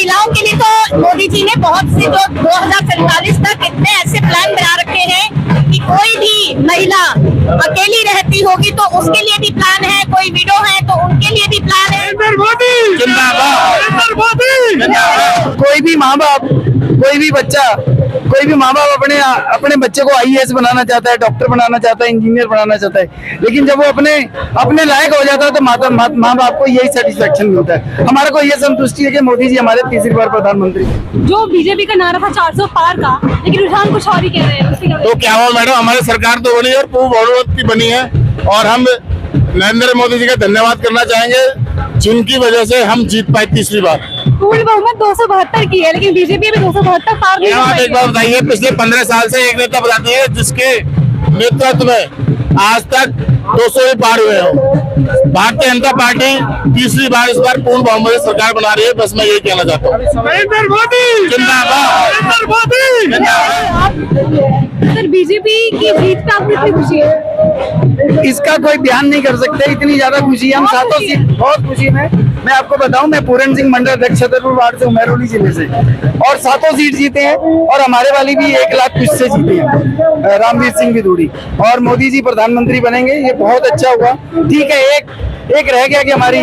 महिलाओं के लिए तो मोदी जी ने बहुत सी जो 2047 तक इतने ऐसे प्लान बना रखे हैं कि कोई भी महिला अकेली रहती होगी तो उसके लिए भी प्लान है, कोई विडो है तो उनके लिए भी प्लान है। कोई भी माँ बाप, कोई भी बच्चा, कोई भी माँ बाप अपने बच्चे को IAS बनाना चाहता है, डॉक्टर बनाना चाहता है, इंजीनियर बनाना चाहता है, लेकिन जब वो अपने लायक हो जाता है तो माँ बाप को यही सेटिस्फेक्शन मिलता है। हमारे को ये संतुष्टि है कि मोदी जी हमारे तीसरी बार प्रधानमंत्री। जो बीजेपी का नारा था 400 पार का, लेकिन रुझान कुछ और ही कह रहे हैं। तो क्या हुआ मैडम, हमारी सरकार तो बनी और पूर्ण बहुमत की बनी है और हम नरेंद्र मोदी जी का धन्यवाद करना चाहेंगे जिनकी वजह से हम जीत पाए तीसरी बार। पूर्ण बहुमत 272 की है, लेकिन बीजेपी में 272 पार नहीं हो पाई। एक बार बताइए, पिछले 15 साल से एक नेता बताती है जिसके नेतृत्व में आज तक 200 ही पार हुए हो। भारतीय जनता पार्टी तीसरी बार इस बार पूर्ण बहुमत सरकार बना रही है। बस मैं यही कहना चाहता हूँ, नरेंद्र मोदी जिंदाबाद, नरेंद्र मोदी जिंदाबाद। सर, बीजेपी की जीत पे आपको कितनी खुशी है? इसका कोई बयान नहीं कर सकते, इतनी ज्यादा खुशी है। हम सातों सीट बहुत खुशी में, मैं आपको बताऊं, मैं पूरन सिंह मंडल अध्यक्ष छतरपुर वार्ड से, महरौली जिले से, और सातों सीट जीते हैं और हमारे वाली भी 1 लाख कुछ से जीते हैं, रामवीर सिंह विदुड़ी। और मोदी जी प्रधानमंत्री बनेंगे, ये बहुत अच्छा हुआ। ठीक है, एक रह गया कि हमारी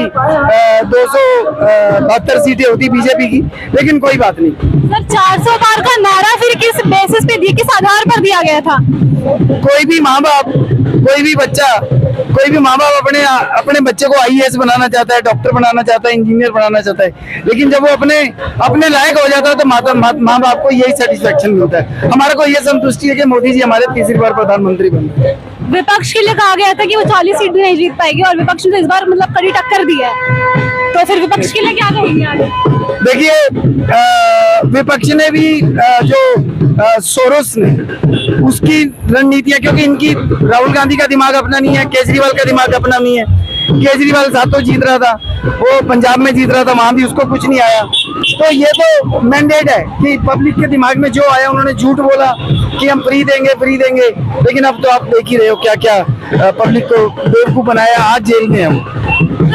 272 सीटें होती बीजेपी की, लेकिन कोई बात नहीं। सर, 400 पार का नारा फिर किस बेसिस पे दिया, किस आधार पर दिया गया था? कोई भी माँ बाप, कोई भी बच्चा, कोई भी माँ बाप अपने बच्चे को IAS बनाना चाहता है, डॉक्टर बनाना चाहता है, इंजीनियर बनाना चाहता है, लेकिन जब वो अपने लायक हो जाता है तो माँ बाप को यही सेटिस्फेक्शन मिलता है। हमारे को ये संतुष्टि है कि मोदी जी हमारे तीसरी बार प्रधानमंत्री बने। विपक्ष के लिए कहा गया था कि वो 40 सीट भी नहीं जीत पाएगी और विपक्ष ने इस बार मतलब कड़ी टक्कर दी है, तो फिर विपक्ष के लिए क्या कहेंगे आगे? देखिए, विपक्ष ने भी जो सोरोस ने उसकी रणनीतियां, क्योंकि इनकी राहुल गांधी का दिमाग अपना नहीं है, केजरीवाल का दिमाग अपना नहीं है। केजरीवाल सातों जीत रहा था, वो पंजाब में जीत रहा था, वहां भी उसको कुछ नहीं आया। तो ये तो मैंडेट है कि पब्लिक के दिमाग में जो आया, उन्होंने झूठ बोला कि हम फ्री देंगे, लेकिन अब तो आप देख ही रहे हो क्या क्या पब्लिक को बेवकूफ बनाया। आज जेल में हम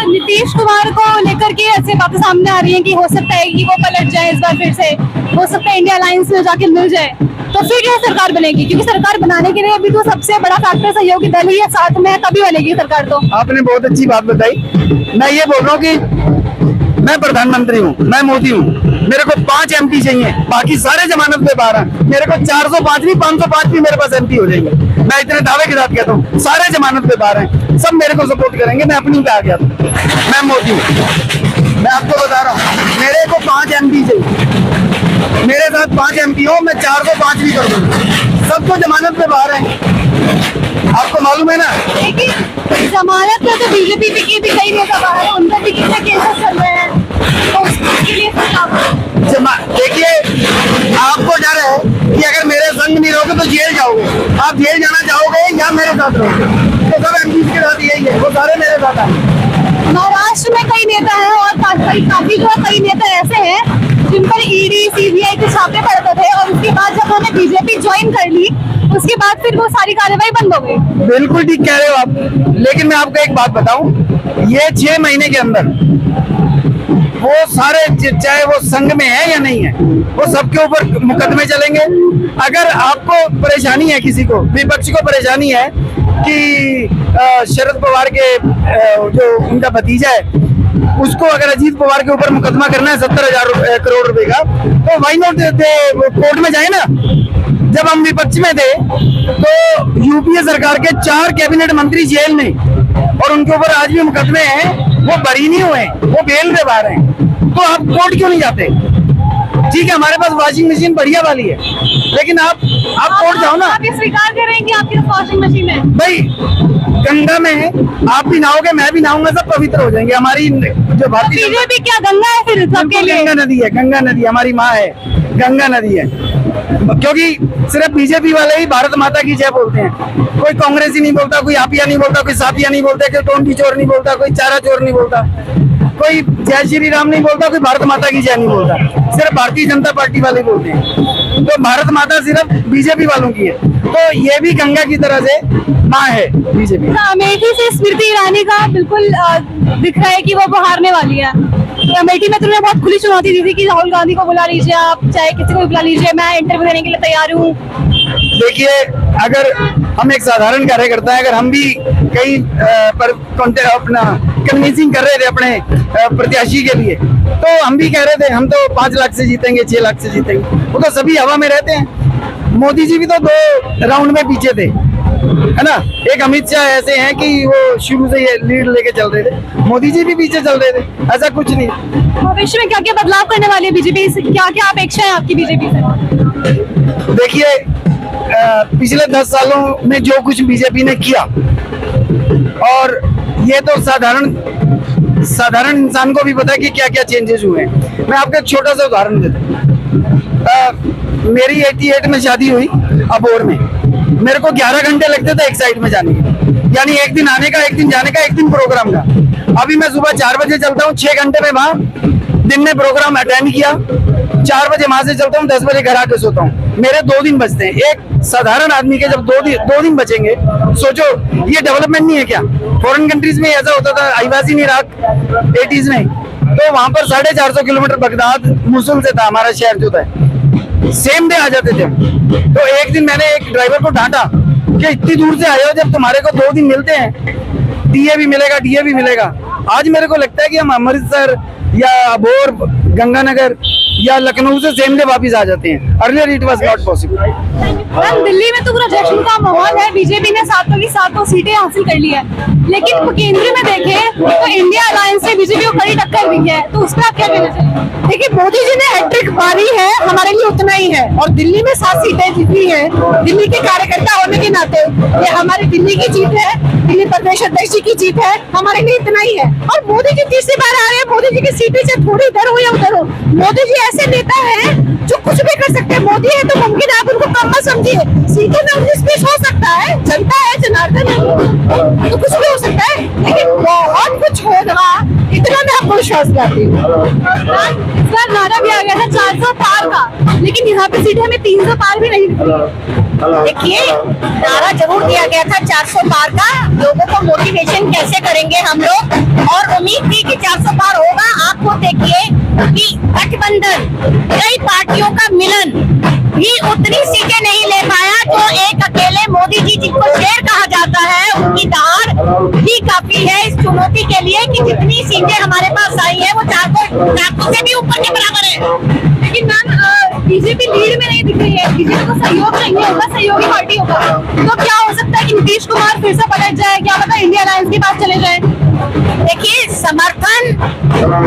नीतीश कुमार को लेकर के ऐसे बातें सामने आ रही हैं कि हो सकता है कि वो पलट जाए इस बार, फिर से हो सकता है इंडिया अलायंस में जाके मिल जाए, तो फिर क्या सरकार बनेगी? क्योंकि सरकार बनाने के लिए अभी तो सबसे बड़ा फैक्टर सहयोगी दल ही है साथ में, तभी बनेगी सरकार। तो आपने बहुत अच्छी बात बताई। मैं ये बोल रहा हूँ कि मैं प्रधानमंत्री हूँ, मैं मोदी हूँ, मेरे को 5 MP चाहिए, बाकी सारे जमानत पे बाहर हैं। मेरे को 405 नहीं 505 भी मेरे पास MP हो जाएंगे। मैं इतने दावे के साथ कहता हूँ, सारे जमानत पे बाहर हैं, सब मेरे को सपोर्ट करेंगे। मैं अपनी पे आ गया था, मैं मोदी हूँ, मैं आपको बता रहा हूँ। मेरे को 5 MP चाहिए, मेरे साथ 5 MP हो, मैं 405 भी कर दूंगा। सबको जमानत पे बाहर है, आपको मालूम है ना। लेकिन जमानत में तो बीजेपी की भी कई नेता बाहर है, उनका भी कितने केसेस चल रहे हैं, तो उसके लिए देखिए, आपको डर है कि अगर मेरे संग नहीं रहोगे तो जेल जाओगे। आप जेल जाना चाहोगे या मेरे साथ रहोगे? तो सब MP के साथ यही है, वो सारे मेरे साथ आए। महाराष्ट्र में कई नेता हैं और काफी जो कई नेता ऐसे हैं जिन पर ED CBI के छापे पड़ते थे, और उसके बाद जब उन्होंने बीजेपी ज्वाइन कर ली, उसके बाद फिर वो सारी कार्रवाई बंद हो गई। बिल्कुल ठीक कह रहे हो आप, लेकिन मैं आपको एक बात बताऊं, ये 6 महीने के अंदर वो सारे, चाहे वो संघ में है या नहीं है, वो सबके ऊपर मुकदमे चलेंगे। अगर आपको परेशानी है, किसी को विपक्ष को परेशानी है कि शरद पवार के जो उनका भतीजा है, उसको अगर अजीत पवार के ऊपर मुकदमा करना है 70,000 करोड़ रुपए का, तो वाई नॉट कोर्ट में जाए ना। जब हम विपक्ष में थे तो UPA सरकार के 4 कैबिनेट मंत्री जेल में, और उनके ऊपर आज भी मुकदमे हैं, वो बरी नहीं हुए, वो बेल पे बाहर हैं। तो आप कोर्ट क्यों नहीं जाते? ठीक है, हमारे पास वॉशिंग मशीन बढ़िया वाली है, लेकिन आप कोर्ट जाओ ना। आप ये स्वीकार करेंगे आपकी वॉशिंग मशीन है? भाई, गंगा में है, आप भी नहाओगे, मैं भी नहाऊंगा, सब पवित्र हो जाएंगे। हमारी जो भारतीय बीजेपी क्या गंगा है फिर सबके लिए? गंगा नदी है, गंगा नदी हमारी माँ है, गंगा नदी है। क्योंकि सिर्फ बीजेपी वाले ही भारत माता की जय बोलते हैं, कोई कांग्रेसी नहीं बोलता, कोई आपिया नहीं बोलता, कोई साथिया नहीं बोलता, कोई टोंटी चोर नहीं बोलता, कोई चारा चोर नहीं बोलता, कोई जय श्री राम नहीं बोलता, कोई भारत माता की जय नहीं बोलता, सिर्फ भारतीय जनता पार्टी वाले बोलते हैं। तो भारत माता सिर्फ बीजेपी वालों की है, तो ये भी गंगा की तरह से माँ है बीजेपी। अमेठी से स्मृति ईरानी का बिल्कुल दिख रहा है कि वो हारने वाली है, अमेठी में तुमने बहुत खुली चुनौती दी थी कि राहुल गांधी को बुला लीजिए, आप चाहे किसी को भी बुला लीजिए, मैं इंटरव्यू देने के लिए तैयार हूँ। देखिए, अगर हम एक साधारण कार्यकर्ता है, अगर हम भी कहीं पर अपना कन्विंसिंग कर रहे थे अपने प्रत्याशी के लिए, तो हम भी कह रहे थे हम तो 5 लाख से जीतेंगे, 6 लाख से जीतेंगे। वो तो सभी हवा में रहते हैं। मोदी जी भी तो 2 राउंड में पीछे थे, है ना। एक अमित शाह ऐसे हैं कि वो शुरू से ये लीड लेके चल रहे थे, मोदी जी भी पीछे चल रहे थे, ऐसा कुछ नहीं। भविष्य में क्या क्या बदलाव करने वाली है बीजेपी से, क्या क्या अपेक्षा है आपकी बीजेपी से? देखिए, पिछले 10 सालों में जो कुछ बीजेपी ने किया, और ये तो साधारण इंसान को भी पता है कि क्या क्या चेंजेस हुए हैं। मैं आपको एक छोटा सा उदाहरण देता हूँ। मेरी 88 में शादी हुई अबोर में। मेरे को 11 घंटे लगते थे एक साइड में जाने के, यानी एक दिन आने का, एक दिन जाने का, एक दिन प्रोग्राम का। अभी मैं सुबह 4 बजे चलता हूँ, 6 घंटे में वहां दिन में प्रोग्राम अटेंड किया, 4 बजे वहां से चलता हूँ, 10 बजे घर आके सोता हूँ। मेरे 2 दिन बचते हैं। एक साधारण आदमी के जब 2 दिन बचेंगे, सोचो ये डेवलपमेंट नहीं है क्या? फॉरेन कंट्रीज में ऐसा होता था, I was in Iraq 80s में, तो वहां पर 450 किलोमीटर बगदाद मुसुल से था हमारा शहर जो था, सेम डे आ जाते थे। तो एक दिन मैंने एक ड्राइवर को डांटा कि इतनी दूर से आए हो, जब तुम्हारे को 2 दिन मिलते हैं, डीए भी मिलेगा, डीए भी मिलेगा। आज मेरे को लगता है कि हम अमृतसर या अबोर, गंगानगर या लखनऊ से सेम डे वापिस आ जाते हैं। Earlier it was not possible. Ma'am, Delhi में तो पूरा जश्न का माहौल है, बीजेपी ने 7 की 7 सीटें हासिल कर ली है, लेकिन केंद्र में देखें तो इंडिया अलायंस से बीजेपी को कड़ी टक्कर दी है, तो उस पर आप क्या कहना चाहिए? देखिए, मोदी जी ने हैट्रिक मारी है, हमारे लिए उतना ही है। और दिल्ली में 7 सीटें जीती हैं, दिल्ली के कार्यकर्ता होने के नाते ये हमारी दिल्ली की जीत है, दिल्ली प्रदेश अध्यक्ष जी की जीत है, हमारे लिए इतना ही है। और मोदी जी तीसरी बार आ रहे हैं, मोदी जी की सीटें से थोड़ी इधर हो या उधर हो, मोदी जी ऐसे नेता है जो कुछ भी कर सकते हैं। मोदी है तो मुमकिन है, आप उनको कम मत समझिए। सीटों में 19-20 हो सकता है, जनता है, जनार्दन है, तो कुछ भी हो सकता है, लेकिन बहुत कुछ होगा, इतना मैं आपको विश्वास करती हूँ। इस बार नारा भी आ गया था 400 पार का, लेकिन यहाँ पे सीटें हमें 300 पार भी नहीं दिखी। देखिए, नारा जरूर दिया गया था 400 पार का। लोगों को मोटिवेशन कैसे करेंगे हम लोग, और उम्मीद थी कि 400 पार होगा। आप खुद देखिए कि गठबंधन, कई पार्टियों का मिलन भी उतनी सीटें नहीं ले पाया जो एक अकेले मोदी जी, जिनको शेर कहा जाता है, उनकी दहाड़ भी काफी है इस चुनौती के लिए कि जितनी सीटें हमारे पास आई है वो 400 से भी ऊपर के बराबर है। लेकिन मैम, बीजेपी लीड में नहीं दिख रही है, बीजेपी को सहयोग चाहिए होगा, सहयोगी पार्टी होगा, तो क्या हो सकता है कि नीतीश कुमार फिर से पलट जाए, क्या पता इंडिया अलायंस के पास चले जाए? देखिए, समर्थन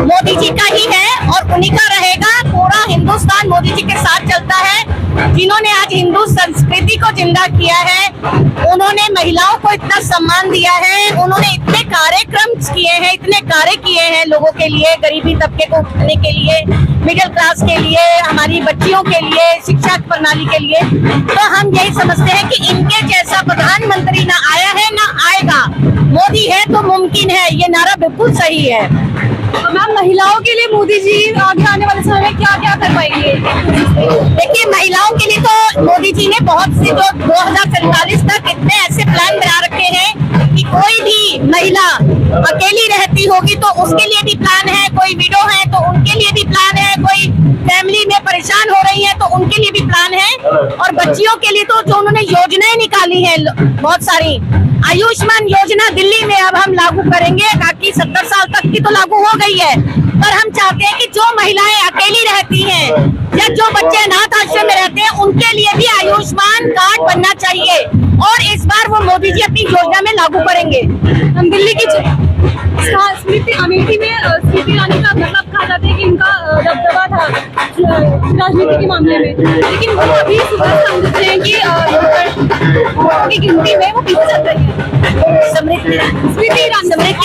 मोदी जी का ही है और उन्हीं का रहेगा। पूरा हिंदुस्तान मोदी जी के साथ चलता है, जिन्होंने आज हिंदू संस्कृति को जिंदा किया है, उन्होंने महिलाओं को इतना सम्मान दिया है, उन्होंने इतने कार्यक्रम किए हैं, इतने कार्य किए हैं लोगों के लिए, गरीबी तबके को उठाने के लिए, मिडिल क्लास के लिए, हमारी बच्चियों के लिए, शिक्षा प्रणाली के लिए। तो हम यही समझते हैं कि इनके जैसा प्रधानमंत्री ना आया है ना आएगा। मोदी है तो मुमकिन है, ये नारा बिल्कुल सही है। तो मैम, महिलाओं के लिए मोदी जी आगे आने वाले समय में क्या क्या कर पाएंगे? देखिए, महिलाओं के लिए तो मोदी जी ने बहुत सी, जो 2047 तक इतने ऐसे प्लान बना रखे हैं कि कोई भी महिला अकेली रहती होगी तो उसके लिए भी प्लान है, कोई विडो है तो उनके लिए भी प्लान है, कोई फैमिली में परेशान हो रही है तो उनके लिए भी प्लान है। और बच्चियों के लिए तो जो उन्होंने योजनाएं निकाली हैं बहुत सारी, आयुष्मान योजना दिल्ली में अब हम लागू करेंगे, बाकी 70 साल तक की तो लागू हो गई है, पर हम चाहते हैं कि जो महिलाएं अकेली रहती हैं या जो बच्चे अनाथ आश्रम में रहते हैं, उनके लिए भी आयुष्मान कार्ड बनना चाहिए, और इस बार वो मोदी जी अपनी योजना में लागू करेंगे। हम दिल्ली की स्मृति अमेठी में स्मृति ईरानी का मतलब कहा जाता है कि इनका दबदबा था राजनीति के मामले में, लेकिन वो अभी सुबह से हम देख रहे हैं कि वोटों की गिनती में वो पीछे चल रही है। स्मृति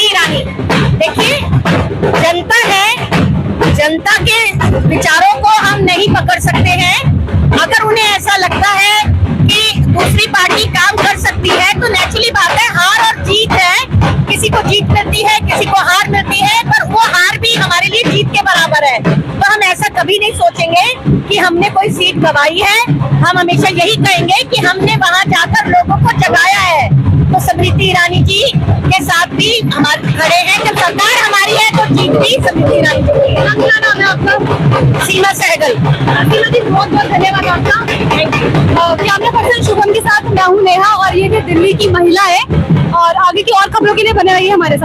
ईरानी, देखिए, जनता है, जनता के विचारों को हम नहीं पकड़ सकते हैं। अगर उन्हें ऐसा लगता है कि दूसरी पार्टी काम कर सकती है तो नेचुरली बात है, हार और जीत है, किसी को जीत मिलती है, किसी को हार मिलती है, पर वो हार भी हमारे लिए जीत के बराबर है। तो हम ऐसा कभी नहीं सोचेंगे कि हमने कोई सीट गंवाई है। हम हमेशा यही कहेंगे कि हमने वहां जाकर लोगों को जगाया है, तो स्मृति ईरानी जी के साथ भी हमारे खड़े हैं। जब सरकार हमारी है तो जीत भी स्मृति ईरानी जी की है। क्या नाम है आपका? सीमा सहगल। सीमा जी बहुत बहुत धन्यवाद आपका। कैमरा पर्सन शुभम के साथ मैं हूँ नेहा और ये भी दिल्ली की महिला है और आगे की और खबरों के लिए बने रहिए हमारे साथ।